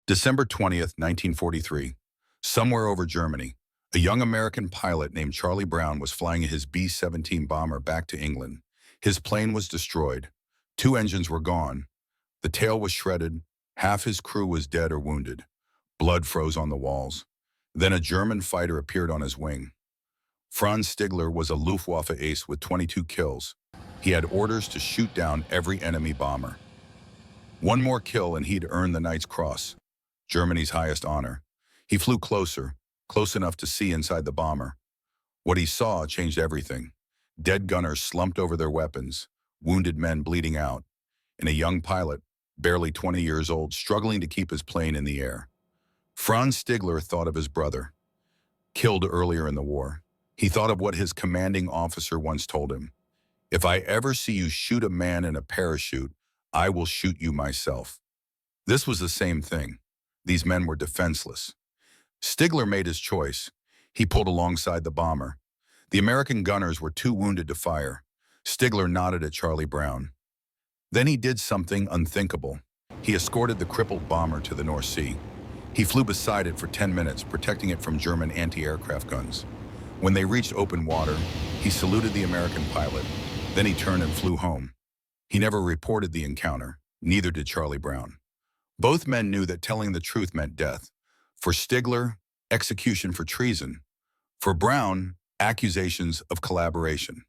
December 20th, 1943. Somewhere over Germany, a young American pilot named Charlie Brown was flying his B-17 bomber back to England. His plane was destroyed. Two engines were gone. The tail was shredded. Half his crew was dead or wounded. Blood froze on the walls. Then a German fighter appeared on his wing. Franz Stigler was a Luftwaffe ace with 22 kills. He had orders to shoot down every enemy bomber. One more kill and he'd earn the Knight's Cross, Germany's highest honor. He flew closer, close enough to see inside the bomber. What he saw changed everything. Dead gunners slumped over their weapons, wounded men bleeding out, and a young pilot, barely 20 years old, struggling to keep his plane in the air. Franz Stigler thought of his brother, killed earlier in the war. He thought of what his commanding officer once told him. "If I ever see you shoot a man in a parachute, I will shoot you myself." This was the same thing. These men were defenseless. Stigler made his choice. He pulled alongside the bomber. The American gunners were too wounded to fire. Stigler nodded at Charlie Brown. Then he did something unthinkable. He escorted the crippled bomber to the North Sea. He flew beside it for 10 minutes, protecting it from German anti-aircraft guns. When they reached open water, he saluted the American pilot. Then he turned and flew home. He never reported the encounter. Neither did Charlie Brown. Both men knew that telling the truth meant death. For Stigler, execution for treason. For Brown, accusations of collaboration.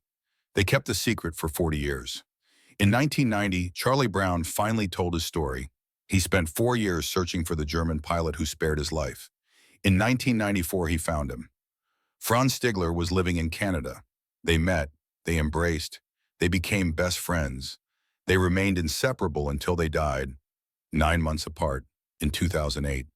They kept the secret for 40 years. In 1990, Charlie Brown finally told his story. He spent 4 years searching for the German pilot who spared his life. In 1994, he found him. Franz Stigler was living in Canada. They met, they embraced, they became best friends. They remained inseparable until they died, 9 months apart, in 2008.